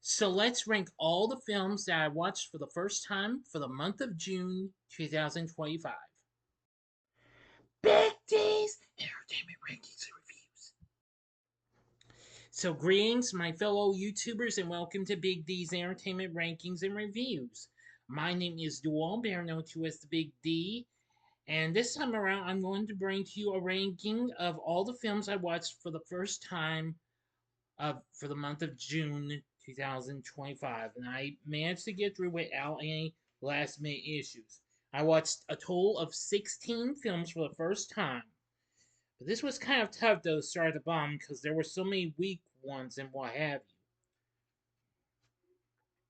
So let's rank all the films that I watched for the first time for the month of June 2025. Big D's Entertainment Rankings and Reviews. So, greetings, my fellow YouTubers, and welcome to Big D's Entertainment Rankings and Reviews. My name is Dual, better known to as the Big D, and this time around, I'm going to bring to you a ranking of all the films I watched for the first time for the month of June 2025, and I managed to get through without any last minute issues. I watched a total of 16 films for the first time, but this was kind of tough though to start at the bottom because there were so many weak ones and what have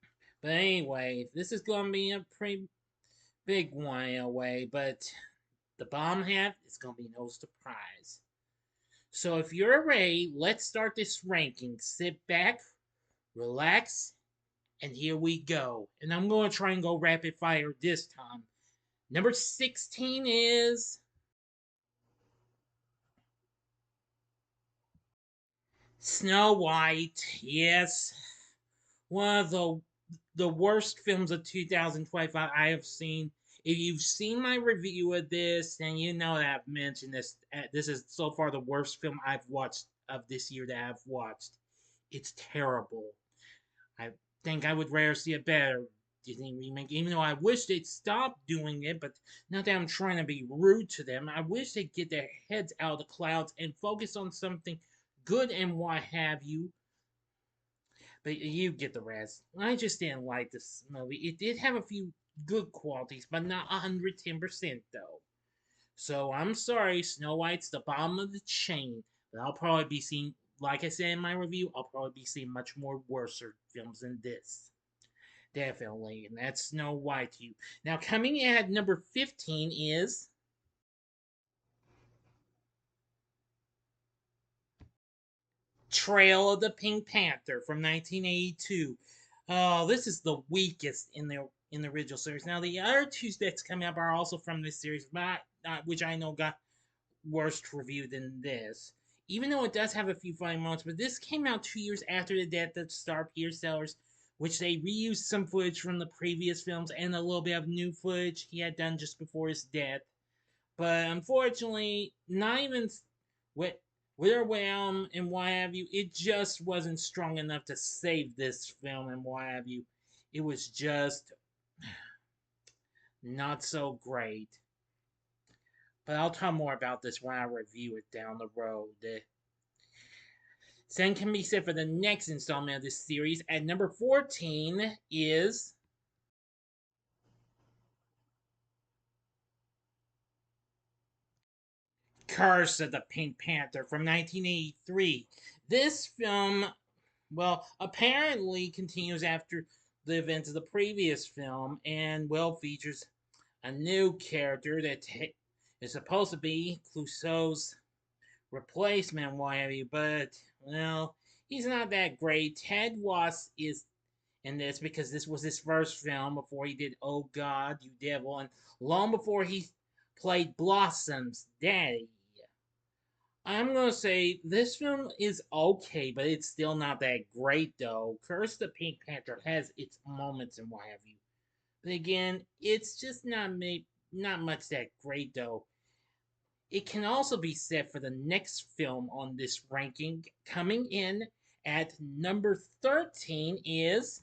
you. But anyway, this is going to be a pretty big one in a way, but the bottom half is going to be no surprise. So if you're ready, let's start this ranking. Sit back, relax, and here we go. And I'm going to try and go rapid fire this time. Number 16 is Snow White. Yes, one of the worst films of 2025 I have seen. If you've seen my review of this, then you know that I've mentioned this. This is so far the worst film I've watched of this year that I've watched. It's terrible. I think I would rather see a better Disney remake, even though I wish they'd stop doing it. But not that I'm trying to be rude to them, I wish they'd get their heads out of the clouds and focus on something good and what have you. But you get the rest. I just didn't like this movie. It did have a few good qualities, but not 110% though. So I'm sorry, Snow White's the bottom of the chain. But I'll probably be seeing, like I said in my review, I'll probably be seeing much more worse films than this. Definitely, and that's Snow White to you. Now, coming in at number 15 is Trail of the Pink Panther from 1982. Oh, this is the weakest in the original series. Now, the other two that's coming up are also from this series, but which I know got worse review than this. Even though it does have a few funny moments, but this came out 2 years after the death of Star Peter Sellers, which they reused some footage from the previous films and a little bit of new footage he had done just before his death. But unfortunately, not even with with or without and what have you, it just wasn't strong enough to save this film and what have you. It was just not so great. But I'll talk more about this when I review it down the road. Same can be said for the next installment of this series. At number 14 is Curse of the Pink Panther from 1983. This film, well, apparently continues after the events of the previous film and, well, features a new character that is supposed to be Clouseau's replacement, what have you, but, well, he's not that great. Ted Wass is in this because this was his first film before he did Oh God, You Devil, and long before he played Blossom's daddy. I'm gonna say this film is okay, but it's still not that great though. Curse the Pink Panther has its moments and what have you. But again, it's just not much that great though. It can also be said for the next film on this ranking. Coming in at number 13 is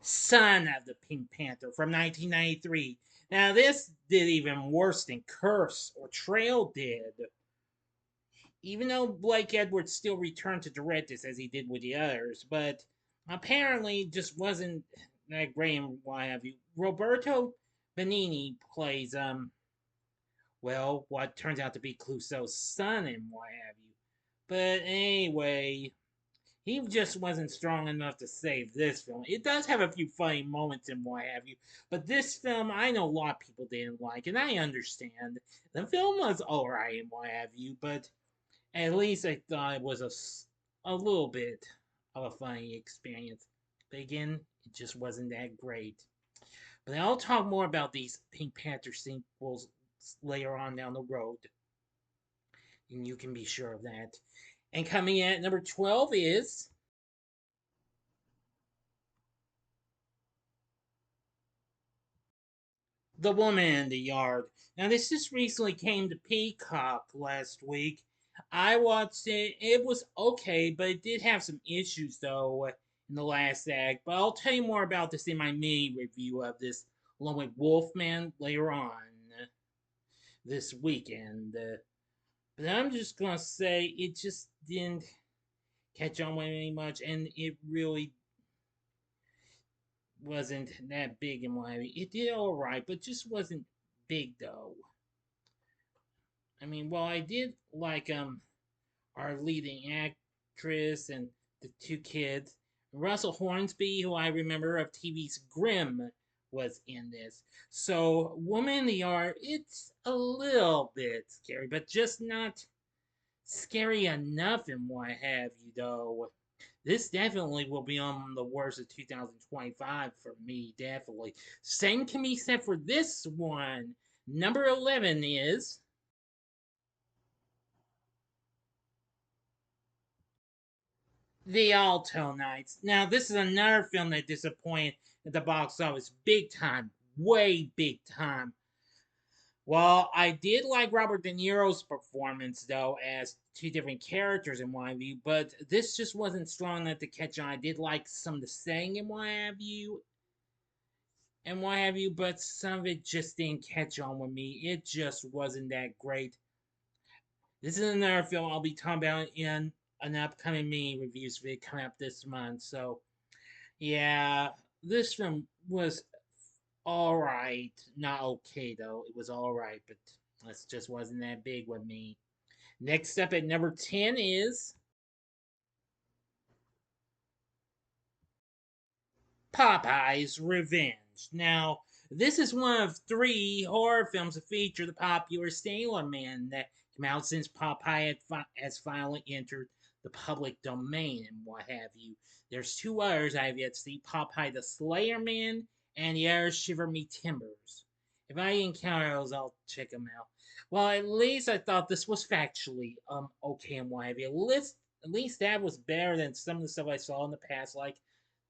Son of the Pink Panther from 1993. Now, this did even worse than Curse or Trail did. Even though Blake Edwards still returned to direct this as he did with the others, but apparently just wasn't that great and what have you. Roberto Benigni plays well, what turns out to be Clouseau's son and what have you. But anyway, he just wasn't strong enough to save this film. It does have a few funny moments and what have you, but this film I know a lot of people didn't like, and I understand. The film was alright and what have you, but at least I thought it was a little bit of a funny experience. But again, it just wasn't that great. But I'll talk more about these Pink Panther sequels later on down the road. and you can be sure of that. And coming in at number 12 is The Woman in the Yard. Now, this just recently came to Peacock last week. I watched it. It was okay, but it did have some issues, though, in the last act. But I'll tell you more about this in my mini review of this, along with Wolfman, later on this weekend. But I'm just going to say it just didn't catch on with me much, and it really wasn't that big in my opinion. It did all right, but just wasn't big though. I mean, well, I did like our leading actress and the two kids. Russell Hornsby, who I remember of TV's Grimm, was in this. So, Woman in the Yard, it's a little bit scary, but just not scary enough and what have you, though. This definitely will be on the worst of 2025 for me, definitely. Same can be said for this one. Number 11 is The Alto Knights. Now, this is another film that disappointed at the box office big time, way big time. Well, I did like Robert De Niro's performance, though, as two different characters in my view, but this just wasn't strong enough to catch on. I did like some of the saying in what have you, but some of it just didn't catch on with me. It just wasn't that great. This is another film I'll be talking about in an upcoming mini reviews video coming up this month. So, yeah, this film was alright. Not okay, though. It was alright, but this just wasn't that big with me. Next up at number 10 is Popeye's Revenge. Now, this is one of three horror films to feature the popular Sailor Man that came out since Popeye has finally entered the public domain and what have you. There's two others I have yet to see, Popeye the Slayer Man and the other Shiver Me Timbers. If I encounter those, I'll check them out. Well, at least I thought this was factually okay and what have you. At least that was better than some of the stuff I saw in the past, like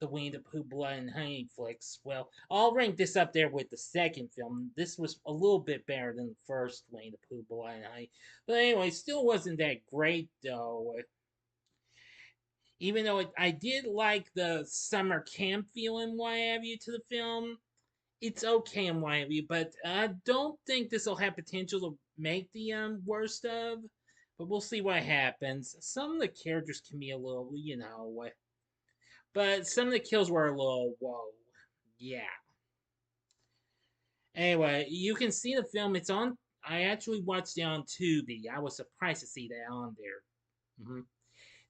the Winnie the Pooh Blood and Honey flicks. Well, I'll rank this up there with the second film. This was a little bit better than the first Winnie the Pooh Blood and Honey. But anyway, still wasn't that great though. Even though I did like the summer camp feeling, what have you, to the film, it's okay and what have you. But I don't think this will have potential to make the worst of. But we'll see what happens. Some of the characters can be a little, but some of the kills were a little whoa. Yeah. Anyway, you can see the film. It's on. I actually watched it on Tubi. I was surprised to see that on there.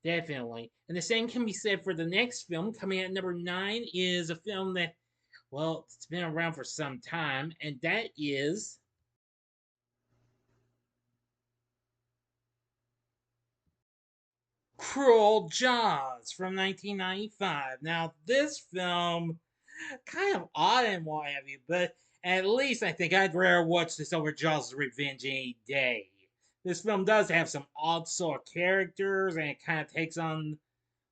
Definitely. And the same can be said for the next film. Coming at number 9 is a film that, well, it's been around for some time, and that is Cruel Jaws from 1995. Now, this film, kind of odd and what have you, but at least I think I'd rather watch this over Jaws' Revenge any day. This film does have some odd sort of characters, and it kind of takes on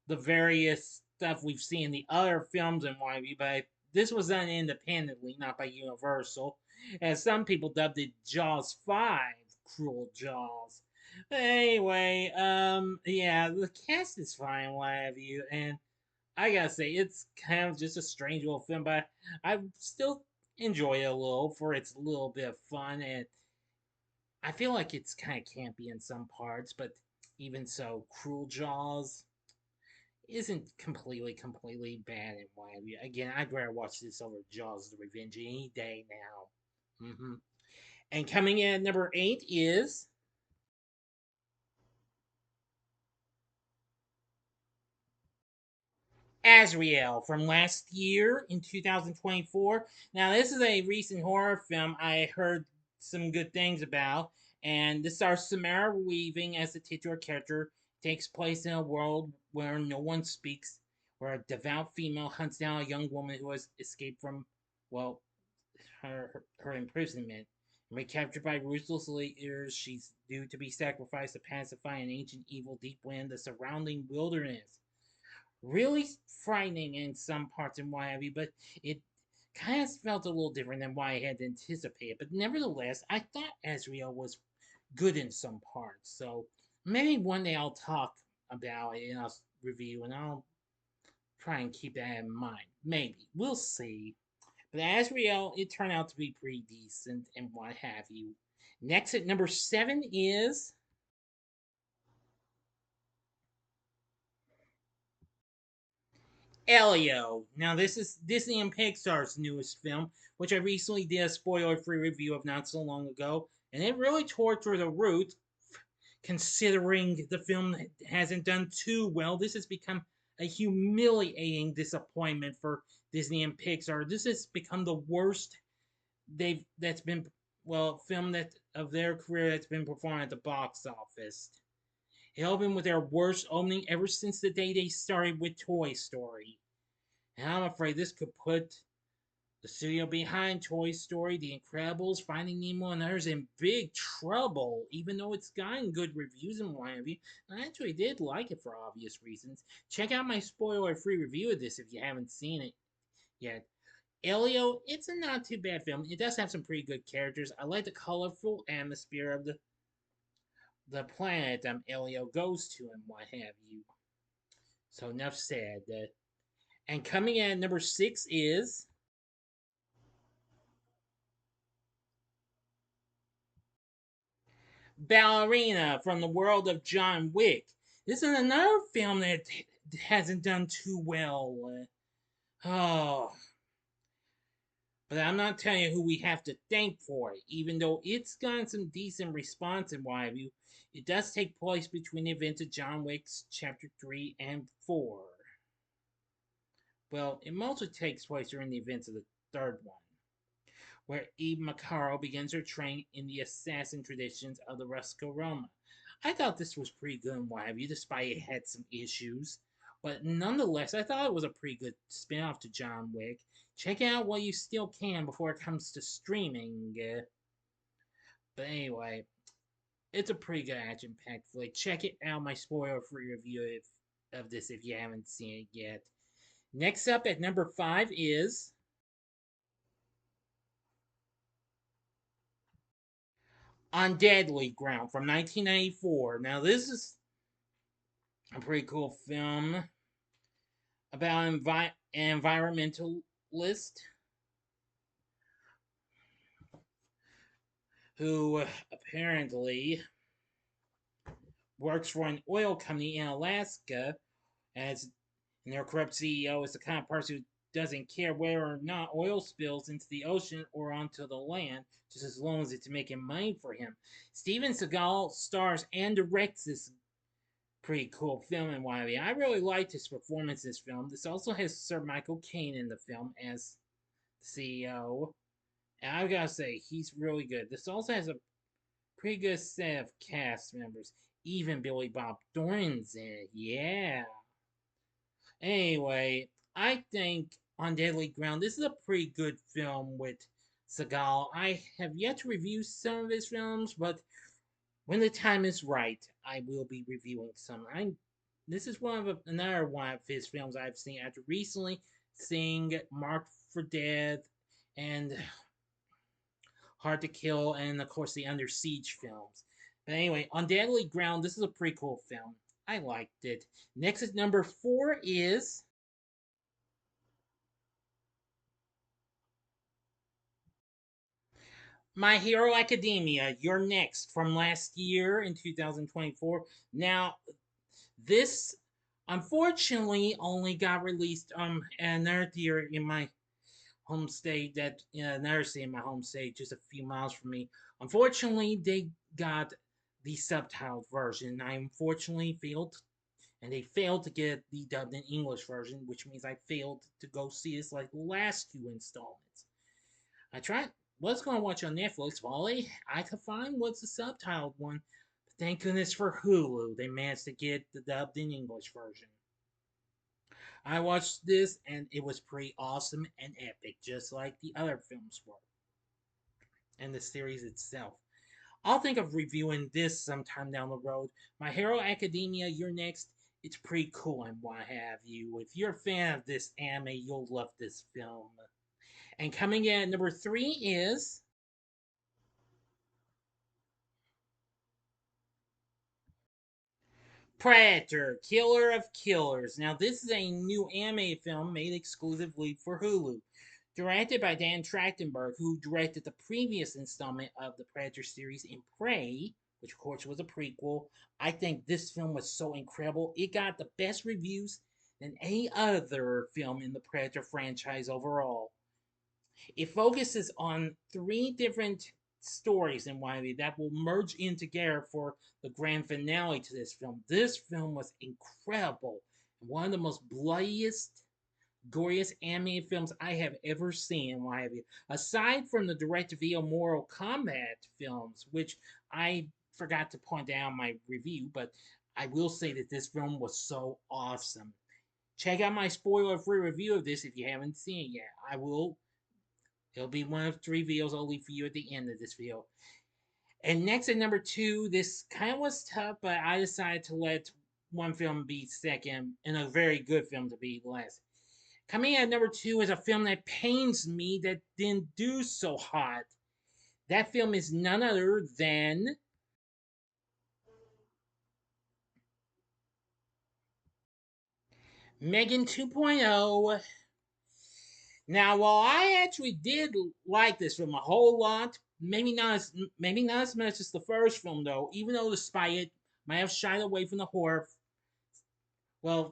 the various stuff we've seen in the other films and what have you, but this was done independently, not by Universal, as some people dubbed it Jaws 5 Cruel Jaws. But anyway, yeah, the cast is fine, what have you, and I gotta say, it's kind of just a strange little film, but I still enjoy it a little for its little bit of fun, and I feel like it's kind of campy in some parts, but even so, Cruel Jaws isn't completely bad in my view. Again, I'd rather watch this over Jaws: The Revenge any day now. And coming in at number 8 is Azrael from last year in 2024. Now, this is a recent horror film I heard some good things about, and this stars Samara Weaving as the titular character. It takes place in a world where no one speaks, where a devout female hunts down a young woman who has escaped from, well, her imprisonment. Recaptured by ruthless leaders, she's due to be sacrificed to pacify an ancient evil deep within the surrounding wilderness. Really frightening in some parts and what have you, but it kind of felt a little different than what I had anticipated. But nevertheless, I thought Azrael was good in some parts. So maybe one day I'll talk about it in a review, and I'll try and keep that in mind. Maybe. We'll see. But Azrael, it turned out to be pretty decent and what have you. Next at number 7 is Elio. Now, this is Disney and Pixar's newest film, which I recently did a spoiler free review of not so long ago, and it really tore through the root. Considering the film hasn't done too well, this has become a humiliating disappointment for Disney and Pixar. This has become the worst that's been film that of their career that's been performed at the box office. It opened with their worst opening ever since the day they started with Toy Story. And I'm afraid this could put the studio behind Toy Story, The Incredibles, Finding Nemo, and others in big trouble, even though it's gotten good reviews and what have you. I actually did like it for obvious reasons. Check out my spoiler free review of this if you haven't seen it yet. Elio, it's a not too bad film. It does have some pretty good characters. I like the colorful atmosphere of the planet Elio goes to and what have you. So enough said. And coming in at number 6 is Ballerina from the world of John Wick. This is another film that hasn't done too well. Oh, but I'm not telling you who we have to thank for it. Even though it's gotten some decent response in what have you, it does take place between the events of John Wick's Chapter 3 and 4. Well, it mostly takes place during the events of the third one, where Eve Macaro begins her training in the assassin traditions of the Ruska Roma. I thought this was pretty good and what have you, despite it had some issues. But nonetheless, I thought it was a pretty good spin off to John Wick. Check it out while you still can before it comes to streaming. But anyway, it's a pretty good action packed flick. Check it out, my spoiler free review of this if you haven't seen it yet. Next up at number 5 is On Deadly Ground from 1994. Now, this is a pretty cool film about an environmentalist who apparently works for an oil company in Alaska, as and their corrupt CEO is the kind of person who doesn't care whether or not oil spills into the ocean or onto the land, just as long as it's making money for him. Steven Seagal stars and directs this pretty cool film and what have you. I really liked his performance in this film. This also has Sir Michael Caine in the film as CEO. And I gotta say, he's really good. This also has a pretty good set of cast members. Even Billy Bob Thornton's in it. Yeah. Anyway, I think On Deadly Ground, this is a pretty good film with Seagal. I have yet to review some of his films, but when the time is right, I will be reviewing some. This is another one of his films I've seen after recently seeing Marked for Death and Hard to Kill, and of course the Under Siege films. But anyway, On Deadly Ground, this is a pretty cool film. I liked it. Next at number 4 is My Hero Academia. You're Next from last year in 2024. Now, this unfortunately only got released another theater in my home state that another city in my home state just a few miles from me. Unfortunately, they got the subtitled version. I unfortunately failed, and they failed to get the dubbed in English version, which means I failed to go see this like the last two installments. I tried was going to watch on Netflix. Well, I could find what's the subtitled one. But thank goodness for Hulu, they managed to get the dubbed in English version. I watched this and it was pretty awesome and epic, just like the other films were. and the series itself. I'll think of reviewing this sometime down the road. My Hero Academia, you're next. It's pretty cool and what have you. If you're a fan of this anime, you'll love this film. And coming in at number 3 is Predator, Killer of Killers. Now, this is a new anime film made exclusively for Hulu. Directed by Dan Trachtenberg, who directed the previous installment of the Predator series in Prey, which of course was a prequel. I think this film was so incredible. It got the best reviews than any other film in the Predator franchise overall. It focuses on three different stories in Wiley that will merge in together for the grand finale to this film. This film was incredible. One of the most bloodiest, goriest anime films I have ever seen in Wiley. Aside from the direct-to-video Mortal Kombat films, which I forgot to point out in my review, but I will say that this film was so awesome. Check out my spoiler-free review of this if you haven't seen it yet. It'll be one of 3 videos I'll leave for you at the end of this video. And next at number 2, this kind of was tough, but I decided to let one film be second and a very good film to be last. Coming in at number 2 is a film that pains me that didn't do so hot. That film is none other than Megan 2.0. Now, while I actually did like this film a whole lot, maybe not as much as the first film though. Even though despite it might have shied away from the horror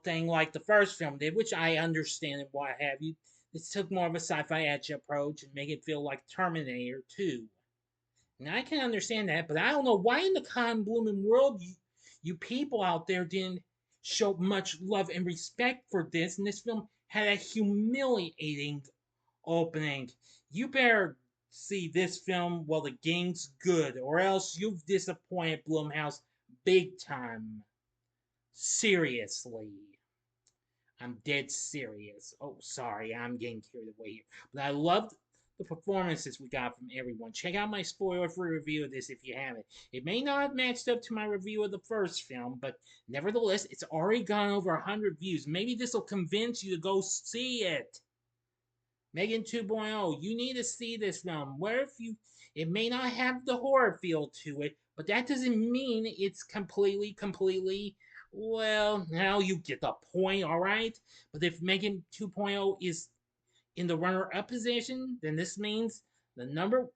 thing like the first film did, which I understand and what have you. This took more of a sci-fi action approach and make it feel like Terminator 2. And I can understand that, but I don't know why in the con blooming world you people out there didn't show much love and respect for this. And this film had a humiliating opening. You better see this film while the gang's good, or else you've disappointed Blumhouse big time. Seriously. I'm dead serious. Oh, sorry, I'm getting carried away here. But I loved the performances we got from everyone. Check out my spoiler-free review of this if you haven't. It may not have matched up to my review of the first film, but nevertheless, it's already gone over 100 views. Maybe this will convince you to go see it. Megan 2.0, you need to see this film. Where if you, it may not have the horror feel to it, but that doesn't mean it's completely, well, now you get the point, alright? But if Megan 2.0 is in the runner-up position, then this means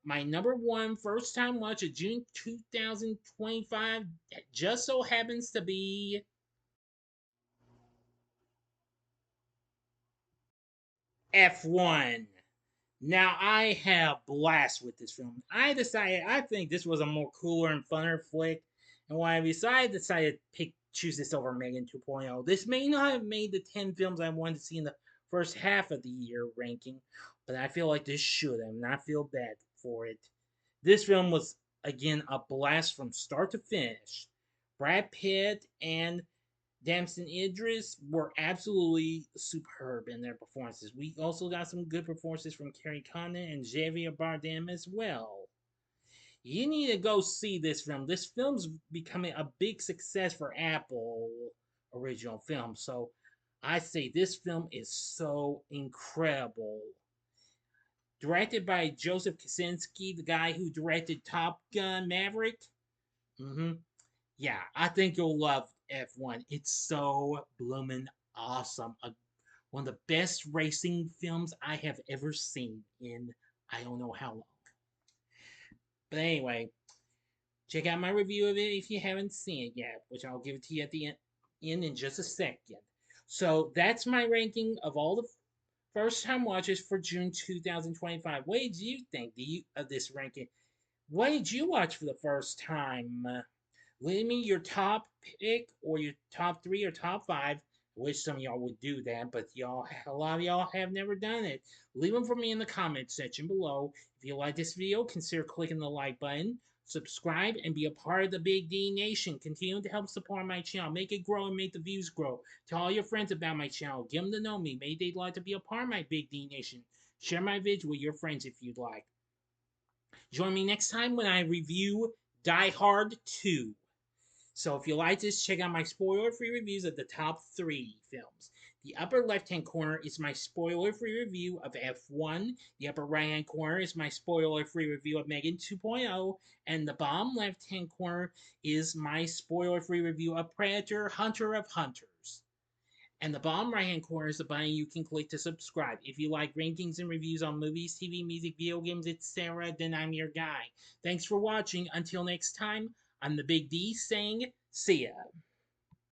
my number one first time watch of June 2025 just so happens to be F1. Now I have blast with this film. I think this was a more cooler and funner flick, and why I decided to choose this over Megan 2.0. This may not have made the 10 films I wanted to see in the first half of the year ranking, but I feel like this should have, and I feel bad for it. This film was again a blast from start to finish. Brad Pitt and Damson Idris were absolutely superb in their performances. We also got some good performances from Carrie Condon and Javier Bardem as well. You need to go see this film. This film's becoming a big success for Apple original film. So I say this film is so incredible. Directed by Joseph Kosinski, the guy who directed Top Gun Maverick. Mm-hmm. Yeah, I think you'll love F1. It's so bloomin' awesome. One of the best racing films I have ever seen in I don't know how long. But anyway, check out my review of it if you haven't seen it yet, which I'll give it to you at the end in just a second. So that's my ranking of all the first time watches for June 2025. What did you think of this ranking? What did you watch for the first time? Leave me your top pick or your top 3 or top 5. I wish some of y'all would do that, but a lot of y'all have never done it. Leave them for me in the comment section below. If you like this video, consider clicking the like button, subscribe, and be a part of the Big D Nation. Continue to help support my channel, make it grow and make the views grow. Tell all your friends about my channel, give them to know me. Maybe they'd like to be a part of my Big D Nation. Share my vids with your friends if you'd like. Join me next time when I review Die Hard 2. So if you like this, check out my spoiler-free reviews of the top 3 films. The upper left-hand corner is my spoiler-free review of F1. The upper right-hand corner is my spoiler-free review of Megan 2.0. And the bottom left-hand corner is my spoiler-free review of Predator Hunter of Hunters. And the bottom right hand corner is the button you can click to subscribe. If you like rankings and reviews on movies, TV, music, video games, etc., then I'm your guy. Thanks for watching. Until next time, I'm the Big D saying, see ya.